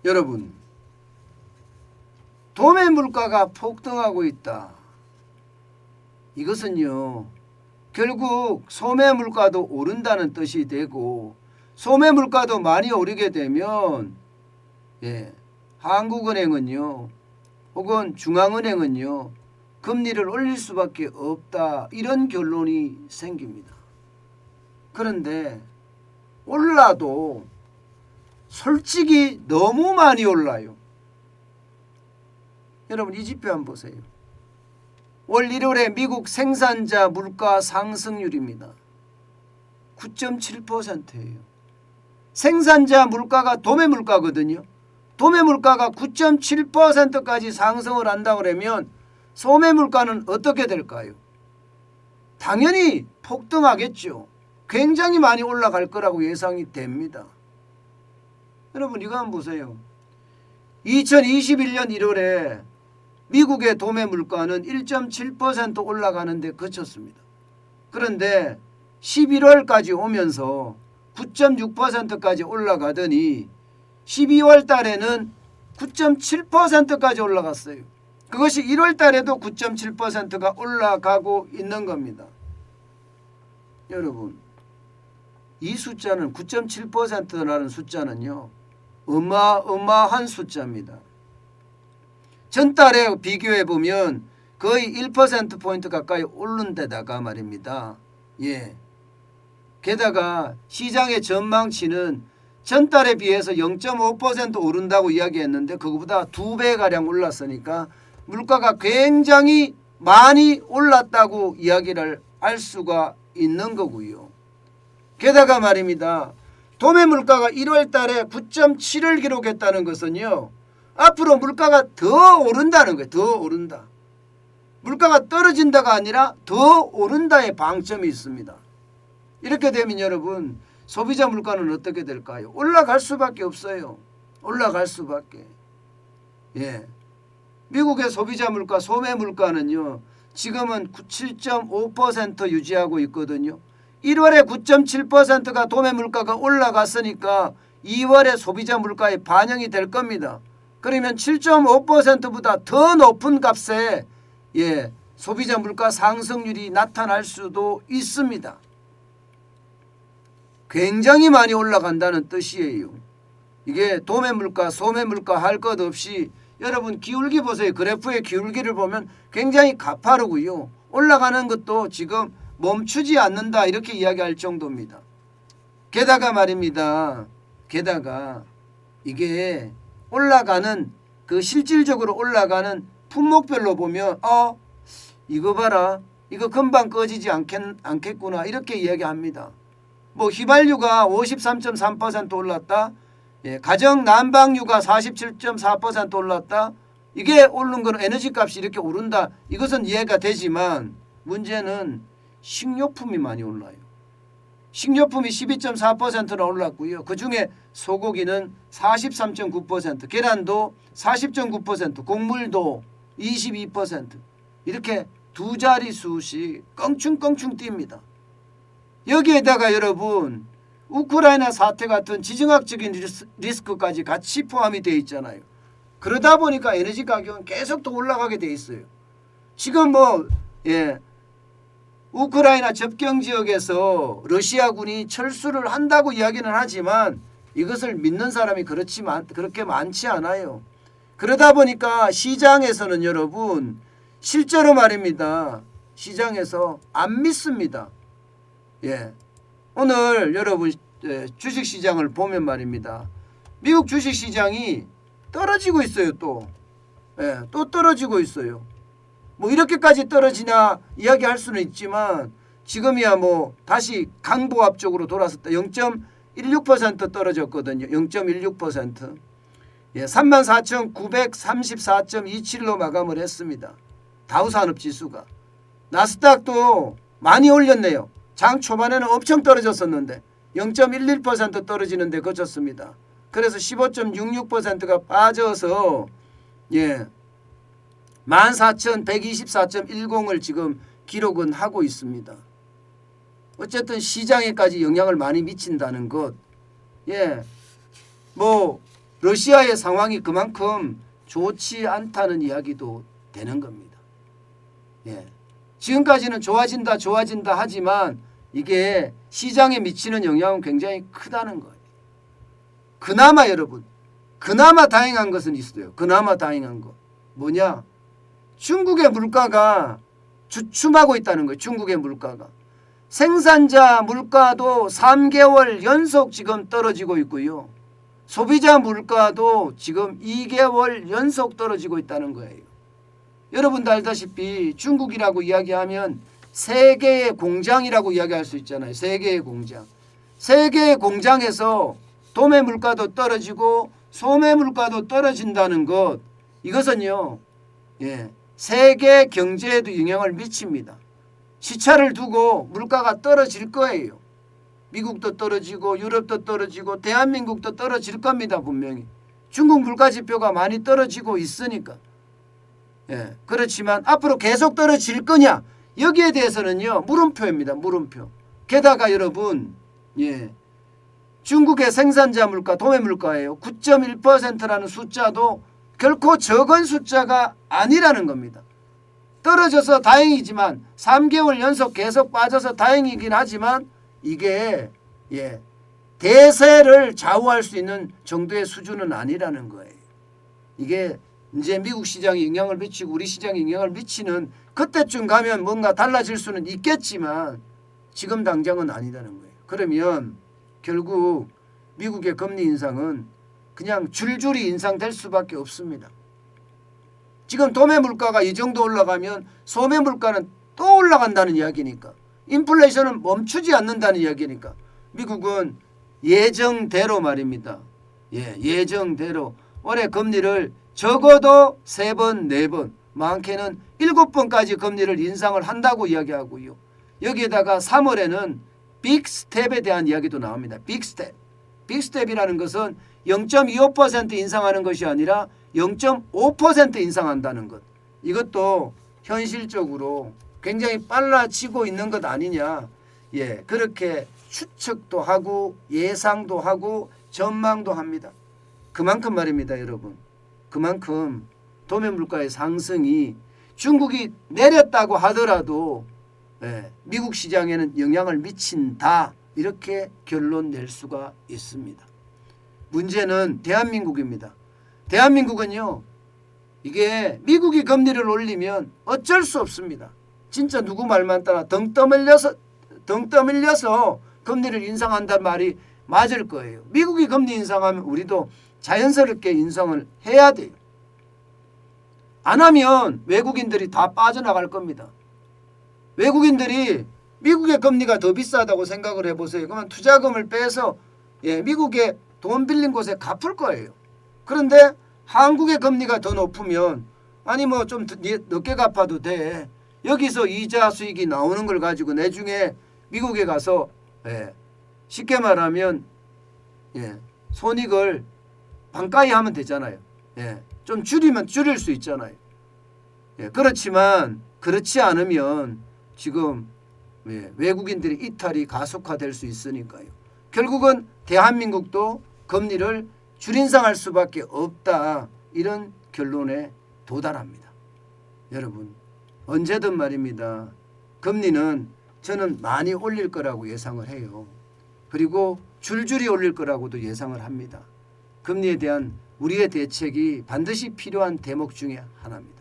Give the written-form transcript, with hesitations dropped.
여러분, 도매 물가가 폭등하고 있다. 이것은요, 결국 소매 물가도 오른다는 뜻이 되고, 소매 물가도 많이 오르게 되면 한국은행은요, 혹은 중앙은행은요, 금리를 올릴 수밖에 없다. 이런 결론이 생깁니다. 그런데 올라도 솔직히 너무 많이 올라요. 여러분, 이 지표 한번 보세요. 올 1월에 미국 생산자 물가 상승률입니다. 9.7%예요. 생산자 물가가 도매 물가거든요. 도매 물가가 9.7%까지 상승을 한다고 그러면 소매 물가는 어떻게 될까요? 당연히 폭등하겠죠. 굉장히 많이 올라갈 거라고 예상이 됩니다. 여러분, 이거 한번 보세요. 2021년 1월에 미국의 도매 물가는 1.7% 올라가는데 그쳤습니다. 그런데 11월까지 오면서 9.6%까지 올라가더니 12월 달에는 9.7%까지 올라갔어요. 그것이 1월 달에도 9.7%가 올라가고 있는 겁니다. 여러분, 이 숫자는 9.7%라는 숫자는요, 어마어마한 숫자입니다. 전달에 비교해 보면 거의 1%포인트 가까이 오른 데다가 말입니다. 게다가 시장의 전망치는 전달에 비해서 0.5% 오른다고 이야기했는데 그거보다 2배가량 올랐으니까 물가가 굉장히 많이 올랐다고 이야기를 할 수가 있는 거고요. 게다가 말입니다. 도매 물가가 1월 달에 9.7을 기록했다는 것은요, 앞으로 물가가 더 오른다는 거예요. 더 오른다. 물가가 떨어진다가 아니라 더 오른다의 방점이 있습니다. 이렇게 되면 여러분, 소비자 물가는 어떻게 될까요? 올라갈 수밖에 없어요. 올라갈 수밖에. 미국의 소비자 물가, 소매 물가는요, 지금은 7.5% 유지하고 있거든요. 1월에 9.7%가 도매 물가가 올라갔으니까 2월에 소비자 물가에 반영이 될 겁니다. 그러면 7.5%보다 더 높은 값에 소비자 물가 상승률이 나타날 수도 있습니다. 굉장히 많이 올라간다는 뜻이에요. 이게 도매 물가, 소매 물가 할 것 없이 여러분 기울기 보세요. 그래프의 기울기를 보면 굉장히 가파르고요. 올라가는 것도 지금 멈추지 않는다 이렇게 이야기할 정도입니다. 게다가 말입니다. 게다가 이게 올라가는 그 실질적으로 올라가는 품목별로 보면 이거 봐라. 이거 금방 꺼지지 않겠구나 이렇게 이야기합니다. 뭐 휘발유가 53.3% 올랐다. 가정 난방유가 47.4% 올랐다. 이게 오른 거는 에너지 값이 이렇게 오른다. 이것은 이해가 되지만 문제는 식료품이 많이 올라요. 식료품이 12.4%나 올랐고요. 그중에 소고기는 43.9%, 계란도 40.9%, 곡물도 22%. 이렇게 두 자릿수씩 껑충껑충 뜁니다. 여기에다가 여러분 우크라이나 사태 같은 지정학적인 리스크까지 같이 포함이 되어 있잖아요. 그러다 보니까 에너지 가격은 계속 더 올라가게 돼 있어요. 지금 우크라이나 접경 지역에서 러시아군이 철수를 한다고 이야기는 하지만 이것을 믿는 사람이 그렇게 많지 않아요. 그러다 보니까 시장에서는 여러분 실제로 말입니다. 시장에서 안 믿습니다. 오늘 여러분 주식시장을 보면 말입니다. 미국 주식시장이 떨어지고 있어요. 또 떨어지고 있어요. 뭐 이렇게까지 떨어지냐 이야기할 수는 있지만 지금이야 뭐 다시 강보합 쪽으로 돌아섰다. 0.16% 떨어졌거든요. 0.16%. 34,934.27로 마감을 했습니다. 다우산업지수가. 나스닥도 많이 올렸네요. 장 초반에는 엄청 떨어졌었는데 0.11% 떨어지는데 그쳤습니다. 그래서 15.66%가 빠져서 14,124.10을 지금 기록은 하고 있습니다. 어쨌든 시장에까지 영향을 많이 미친다는 것. 뭐 러시아의 상황이 그만큼 좋지 않다는 이야기도 되는 겁니다. 예. 지금까지는 좋아진다 하지만 이게 시장에 미치는 영향은 굉장히 크다는 거예요. 그나마 여러분, 그나마 다행한 것은 있어요. 그나마 다행한 거. 뭐냐? 중국의 물가가 주춤하고 있다는 거예요. 중국의 물가가. 생산자 물가도 3개월 연속 지금 떨어지고 있고요. 소비자 물가도 지금 2개월 연속 떨어지고 있다는 거예요. 여러분도 알다시피 중국이라고 이야기하면 세계의 공장이라고 이야기할 수 있잖아요. 세계의 공장. 세계의 공장에서 도매 물가도 떨어지고 소매 물가도 떨어진다는 것, 이것은요, 세계 경제에도 영향을 미칩니다. 시차를 두고 물가가 떨어질 거예요. 미국도 떨어지고 유럽도 떨어지고 대한민국도 떨어질 겁니다. 분명히. 중국 물가지표가 많이 떨어지고 있으니까. 그렇지만 앞으로 계속 떨어질 거냐? 여기에 대해서는요, 물음표입니다. 물음표. 게다가 여러분, 중국의 생산자 물가, 도매 물가예요. 9.1%라는 숫자도 결코 적은 숫자가 아니라는 겁니다. 떨어져서 다행이지만 3개월 연속 계속 빠져서 다행이긴 하지만 이게 대세를 좌우할 수 있는 정도의 수준은 아니라는 거예요. 이게 이제 미국 시장에 영향을 미치고 우리 시장에 영향을 미치는 그때쯤 가면 뭔가 달라질 수는 있겠지만 지금 당장은 아니라는 거예요. 그러면 결국 미국의 금리 인상은 그냥 줄줄이 인상될 수밖에 없습니다. 지금 도매 물가가 이 정도 올라가면 소매 물가는 또 올라간다는 이야기니까, 인플레이션은 멈추지 않는다는 이야기니까 미국은 예정대로 말입니다. 예정대로 올해 금리를 적어도 3번, 4번, 많게는 7번까지 금리를 인상을 한다고 이야기하고요. 여기에다가 3월에는 빅스텝에 대한 이야기도 나옵니다. 빅스텝. 빅스텝이라는 것은 0.25% 인상하는 것이 아니라 0.5% 인상한다는 것. 이것도 현실적으로 굉장히 빨라지고 있는 것 아니냐. 그렇게 추측도 하고 예상도 하고 전망도 합니다. 그만큼 말입니다, 여러분. 그만큼 도매 물가의 상승이 중국이 내렸다고 하더라도 미국 시장에는 영향을 미친다. 이렇게 결론 낼 수가 있습니다. 문제는 대한민국입니다. 대한민국은요, 이게 미국이 금리를 올리면 어쩔 수 없습니다. 진짜 누구 말만 따라 등 떠밀려서 금리를 인상한다는 말이 맞을 거예요. 미국이 금리 인상하면 우리도 자연스럽게 인상을 해야 돼요. 안 하면 외국인들이 다 빠져나갈 겁니다. 외국인들이 미국의 금리가 더 비싸다고 생각을 해보세요. 그러면 투자금을 빼서 미국에 돈 빌린 곳에 갚을 거예요. 그런데 한국의 금리가 더 높으면 아니 뭐 좀 늦게 갚아도 돼. 여기서 이자 수익이 나오는 걸 가지고 나중에 미국에 가서 쉽게 말하면 손익을 반가이 하면 되잖아요. 좀 줄이면 줄일 수 있잖아요. 그렇지만 그렇지 않으면 지금 외국인들의 이탈이 가속화될 수 있으니까요. 결국은 대한민국도 금리를 줄인상할 수밖에 없다. 이런 결론에 도달합니다. 여러분, 언제든 말입니다. 금리는 저는 많이 올릴 거라고 예상을 해요. 그리고 줄줄이 올릴 거라고도 예상을 합니다. 금리에 대한 우리의 대책이 반드시 필요한 대목 중에 하나입니다.